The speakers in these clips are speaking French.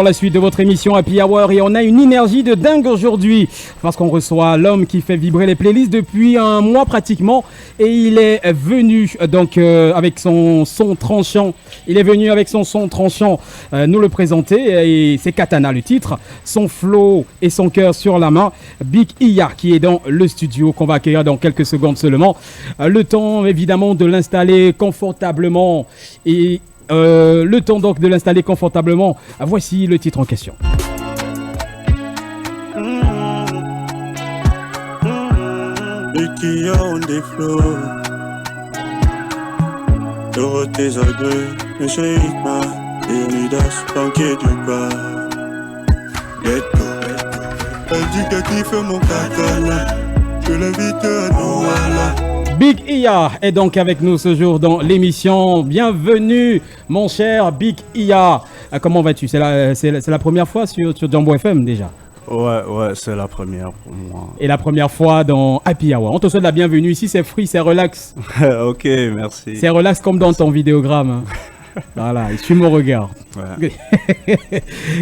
Pour la suite de votre émission Happy Hour, et on a une énergie de dingue aujourd'hui parce qu'on reçoit l'homme qui fait vibrer les playlists depuis un mois pratiquement, et il est venu donc avec son son tranchant. Il est venu avec son son tranchant nous le présenter, et c'est Katana le titre, son flow et son cœur sur la main. Big Iya qui est dans le studio, qu'on va accueillir dans quelques secondes seulement. Le temps évidemment de l'installer confortablement, et le temps donc de l'installer confortablement. Voici le titre en question. Qui on des flots, Dorothée Zagré, Monsieur Hitman, Leonidas, banquier du bar. Ghetto, indicatif mon katana, je l'invite à Douala. Big Iya est donc avec nous ce jour dans l'émission. Bienvenue mon cher Big Iya. Comment vas-tu? C'est la première fois sur Jambo FM déjà? Ouais, c'est la première pour moi. Et la première fois dans Happy Hour. On te souhaite la bienvenue. Ici, c'est free, c'est relax. Ok, merci. C'est relax comme dans ton vidéogramme. Hein. Voilà, il suit mon regard. Ouais.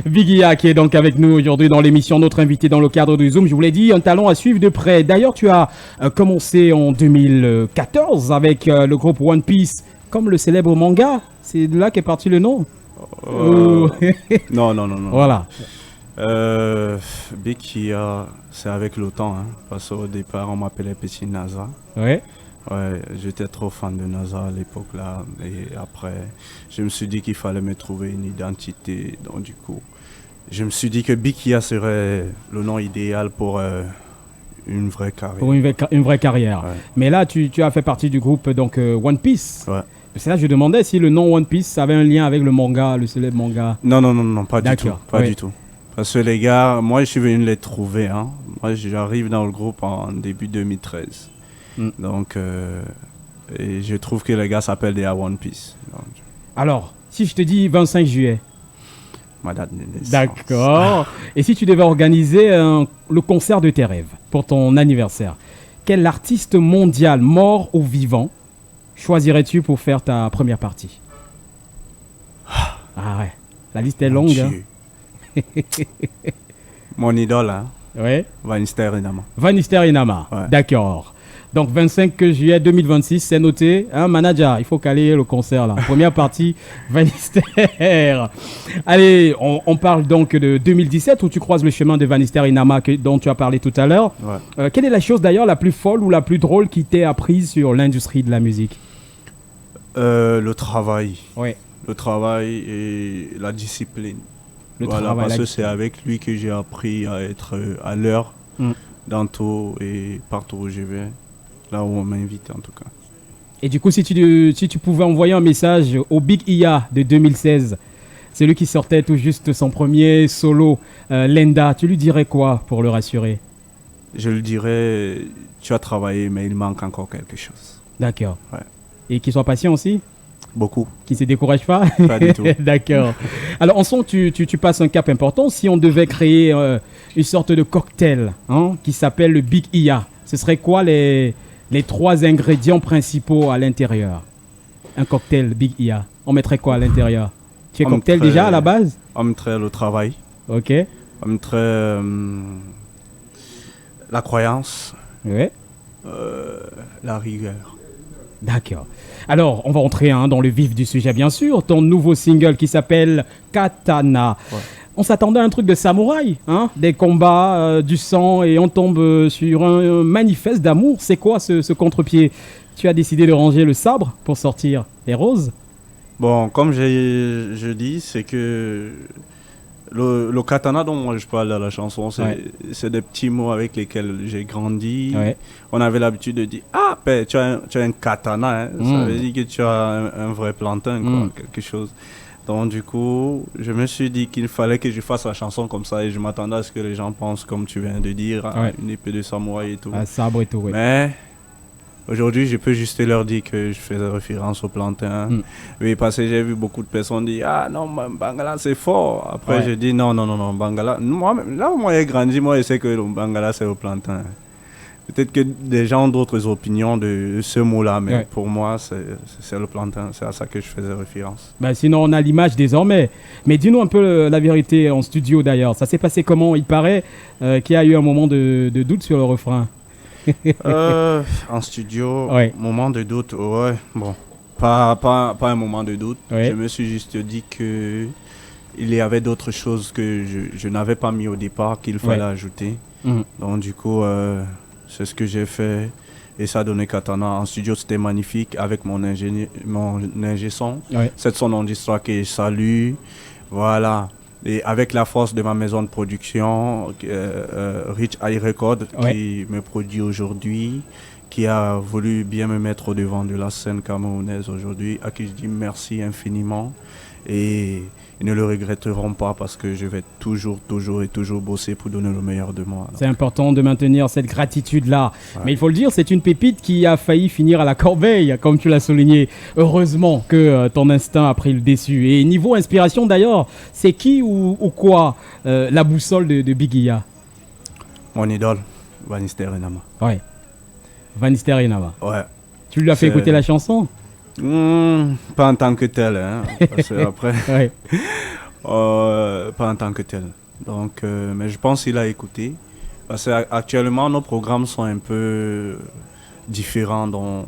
Big Iya qui est donc avec nous aujourd'hui dans l'émission, notre invité dans le cadre du Zoom. Je vous l'ai dit, un talent à suivre de près. D'ailleurs, tu as commencé en 2014 avec le groupe One Piece, comme le célèbre manga. C'est de là qu'est parti le nom. Non. Voilà. Big Iya, c'est avec le temps, hein, parce qu'au départ, on m'appelait Petit NASA. Ouais. Ouais, j'étais trop fan de NASA à l'époque là, et après, je me suis dit qu'il fallait me trouver une identité. Donc du coup, je me suis dit que Big Iya serait le nom idéal pour une vraie carrière. Pour une vraie carrière. Ouais. Mais là, tu as fait partie du groupe donc One Piece. Ouais. C'est là que je demandais si le nom One Piece avait un lien avec le manga, le célèbre manga. Non, pas du tout. Pas du tout. Parce que les gars, moi je suis venu les trouver. Hein. Moi j'arrive dans le groupe en début 2013. Donc, et je trouve que les gars s'appellent des One Piece. Donc. Alors, si je te dis 25 juillet. Ma date de naissance. D'accord. Et si tu devais organiser le concert de tes rêves pour ton anniversaire, quel artiste mondial, mort ou vivant, choisirais-tu pour faire ta première partie? Ah ouais, la liste est longue. Hein. Mon idole, hein? Ouais. Vanister Inama. Vanister Inama, ouais. D'accord. Donc 25 juillet 2026, c'est noté. Hein, manager, il faut caler le concert là. Première partie, Vanister. Allez, on parle donc de 2017 où tu croises le chemin de Vanister Inama dont tu as parlé tout à l'heure. Ouais. Quelle est la chose d'ailleurs la plus folle ou la plus drôle qui t'ait apprise sur l'industrie de la musique? Le travail. Ouais. Le travail et la discipline. Parce que c'est avec lui que j'ai appris à être à l'heure dans tout et partout où je vais, là où on m'invite en tout cas. Et du coup, si tu pouvais envoyer un message au Big Iya de 2016, celui qui sortait tout juste son premier solo, Lenda, tu lui dirais quoi pour le rassurer? Je lui dirais, tu as travaillé mais il manque encore quelque chose. D'accord. Ouais. Et qu'il soit patient aussi? Beaucoup. Qui ne se décourage pas? Pas du tout. D'accord. Alors, en son, tu passes un cap important. Si on devait créer une sorte de cocktail qui s'appelle le Big Iya, ce serait quoi les 3 ingrédients principaux à l'intérieur? Un cocktail Big Iya. On mettrait quoi à l'intérieur? Tu es cocktail déjà à la base? On mettrait le travail. Ok. On mettrait la croyance. Ouais. La rigueur. D'accord. Alors, on va entrer dans le vif du sujet, bien sûr. Ton nouveau single qui s'appelle Katana. Ouais. On s'attendait à un truc de samouraï, des combats, du sang, et on tombe sur un manifeste d'amour. C'est quoi ce contre-pied? Tu as décidé de ranger le sabre pour sortir les roses? Bon, comme je dis, c'est que le katana dont moi je parle dans la chanson, c'est des petits mots avec lesquels j'ai grandi. Ouais. On avait l'habitude de dire tu as un katana, hein. Ça veut dire que tu as un vrai plantain, quoi, quelque chose. Donc du coup, je me suis dit qu'il fallait que je fasse la chanson comme ça, et je m'attendais à ce que les gens pensent, comme tu viens de dire, une épée de samouraï et tout. Un sabre et tout, oui. Mais aujourd'hui, je peux juste leur dire que je faisais référence au plantain. Oui, parce que j'ai vu beaucoup de personnes dire « Ah non, Bangala, c'est fort ». Après, je dis « Non, Bangala ». Moi, là où moi j'ai grandi, moi, je sais que le Bangala, c'est au plantain. Peut-être que des gens ont d'autres opinions de ce mot-là, mais pour moi, c'est le plantain. C'est à ça que je faisais référence. Ben, sinon, on a l'image désormais. Mais dis-nous un peu la vérité en studio d'ailleurs. Ça s'est passé comment? Il paraît qu'il y a eu un moment de doute sur le refrain. En studio, moment de doute, ouais. Bon, pas un moment de doute. Je me suis juste dit que il y avait d'autres choses que je n'avais pas mis au départ qu'il fallait ajouter. Donc du coup, c'est ce que j'ai fait et ça a donné Katana. En studio, c'était magnifique avec mon ingé son. C'est son enregistrement que je salue. Voilà. Et avec la force de ma maison de production, Rich High Record, qui me produit aujourd'hui, qui a voulu bien me mettre au devant de la scène camerounaise aujourd'hui, à qui je dis merci infiniment. Et ils ne le regretteront pas parce que je vais toujours bosser pour donner le meilleur de moi. C'est important de maintenir cette gratitude-là. Mais il faut le dire, c'est une pépite qui a failli finir à la corbeille, comme tu l'as souligné. Heureusement que ton instinct a pris le dessus. Et niveau inspiration d'ailleurs, c'est qui ou quoi la boussole de Big Iya? Mon idole, Vanister Enama. Ouais. Vanister Enama. Ouais. Tu lui as fait écouter la chanson? Pas en tant que tel, hein, parce que après, pas en tant que tel. Donc, mais je pense qu'il a écouté. Parce qu'actuellement, nos programmes sont un peu différents, donc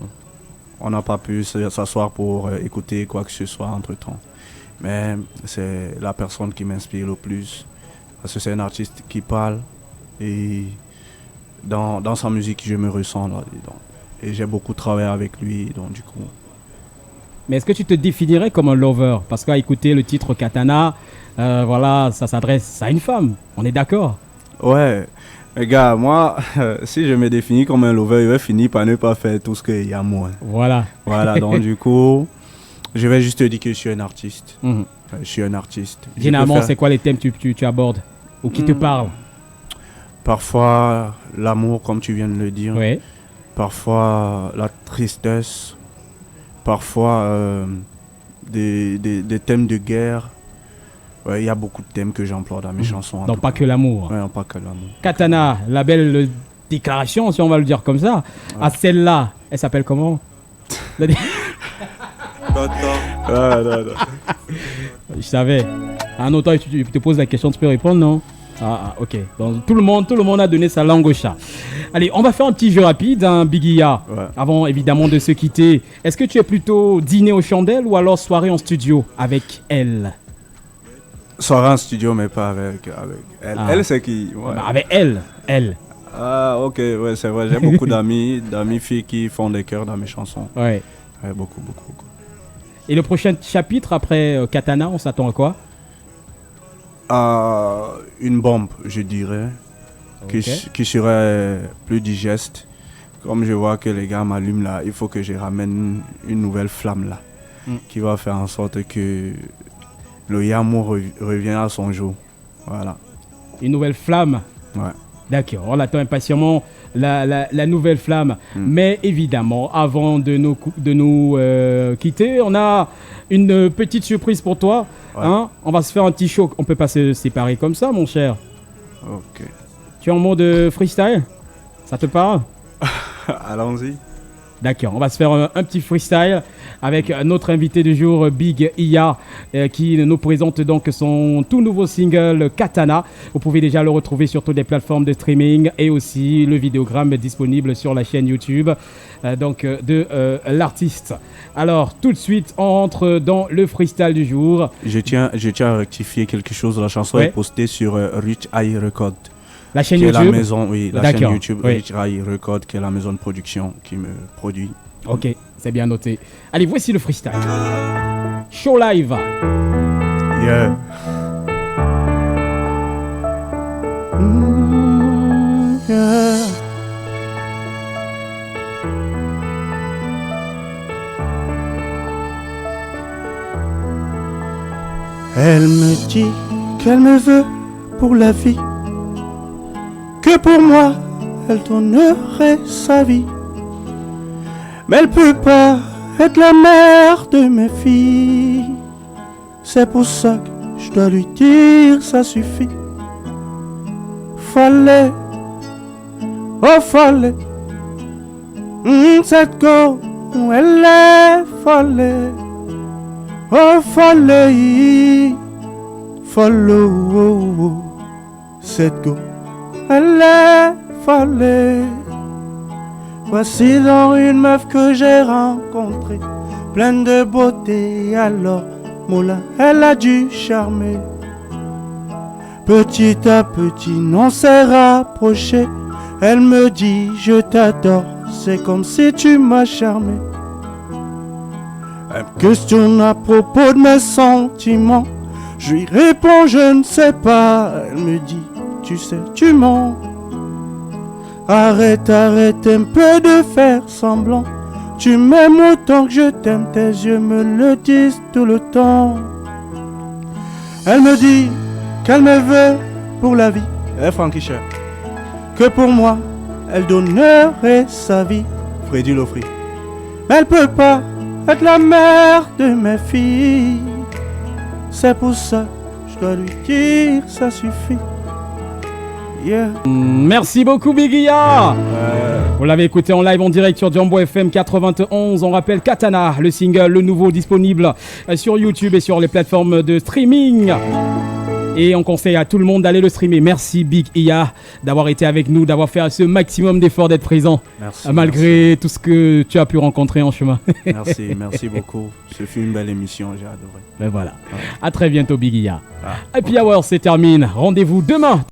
on n'a pas pu s'asseoir pour écouter quoi que ce soit entre-temps. Mais c'est la personne qui m'inspire le plus, parce que c'est un artiste qui parle et dans sa musique, je me ressens là-dedans. Et j'ai beaucoup travaillé avec lui, donc du coup... Mais est-ce que tu te définirais comme un lover? Parce qu'à écouter le titre Katana, voilà, ça s'adresse à une femme. On est d'accord? Ouais. Mais gars, moi, si je me définis comme un lover, je vais finir par ne pas faire tout ce qu'il y a moi. Voilà. Voilà, donc du coup, je vais juste te dire que je suis un artiste. Je suis un artiste. Généralement, c'est quoi les thèmes que tu abordes? Ou qui te parlent? Parfois, l'amour, comme tu viens de le dire. Oui. Parfois, la tristesse. Parfois des thèmes de guerre. Il y a beaucoup de thèmes que j'emploie dans mes chansons. Donc pas que l'amour. Oui, pas que l'amour. Katana, la belle déclaration, si on va le dire comme ça. À celle-là, elle s'appelle comment? Non. Je savais. Un autre, tu te poses la question, tu peux répondre, non? Ok. Donc tout le monde a donné sa langue au chat. Allez, on va faire un petit jeu rapide, hein, Big Iya. Avant évidemment de se quitter. Est-ce que tu es plutôt dîner aux chandelles ou alors soirée en studio avec elle? Soirée en studio, mais pas avec elle. Elle, c'est qui? Bah, avec elle. Ah, ok, ouais, c'est vrai. J'ai beaucoup d'amis filles qui font des chœurs dans mes chansons. Ouais. Beaucoup. Et le prochain chapitre après Katana, on s'attend à quoi? Une bombe, je dirais, qui serait plus digeste. Comme je vois que les gars m'allument là, il faut que je ramène une nouvelle flamme là, qui va faire en sorte que le Yamo revient à son jour. Voilà. Une nouvelle flamme? Ouais. D'accord, on attend impatiemment la nouvelle flamme. Mais évidemment, avant de nous quitter, on a une petite surprise pour toi. Ouais. Hein, on va se faire un petit show. On peut pas se séparer comme ça, mon cher. Ok. Tu es en mode freestyle? Ça te parle? Allons-y. D'accord, on va se faire un petit freestyle avec notre invité du jour, Big Iya, qui nous présente donc son tout nouveau single Katana. Vous pouvez déjà le retrouver sur toutes les plateformes de streaming et aussi le vidéogramme disponible sur la chaîne YouTube de l'artiste. Alors, tout de suite, on rentre dans le freestyle du jour. Je tiens à rectifier quelque chose. La chanson est postée sur Rich High Record. La chaîne YouTube. La maison, la chaîne YouTube Rich High Record, qui est la maison de production qui me produit. Ok, c'est bien noté. Allez, voici le freestyle. Show live. Yeah. Yeah. Elle me dit qu'elle me veut pour la vie, que pour moi elle donnerait sa vie, mais elle peut pas être la mère de mes filles. C'est pour ça que je dois lui dire ça suffit. Fallait Cette go, elle est folle. Oh, folle. Follow. Cette go, elle est folle. Voici dans une meuf que j'ai rencontrée, pleine de beauté. Alors, Moula, elle a dû charmer. Petit à petit, on s'est rapproché. Elle me dit, je t'adore, c'est comme si tu m'as charmé. Elle me questionne à propos de mes sentiments. Je lui réponds, je ne sais pas. Elle me dit, tu sais, tu mens. Arrête un peu de faire semblant. Tu m'aimes autant que je t'aime, tes yeux me le disent tout le temps. Elle me dit qu'elle me veut pour la vie, Frankie Cher. Que pour moi, elle donnerait sa vie, Freddy Lofri. Mais elle peut pas être la mère de mes filles. C'est pour ça que je dois lui dire, ça suffit. Yeah. Merci beaucoup Biggia. Vous l'avez écouté en live en direct sur Jambo FM 91. On rappelle Katana, le single, le nouveau disponible sur YouTube et sur les plateformes de streaming. Et on conseille à tout le monde d'aller le streamer. Merci Big Iya d'avoir été avec nous, d'avoir fait ce maximum d'efforts d'être présent. Merci, malgré tout ce que tu as pu rencontrer en chemin. Merci beaucoup. Ce fut une belle émission, j'ai adoré. Ben voilà. Ouais. À très bientôt Big Iya. Happy Hour, c'est terminé. Rendez-vous demain.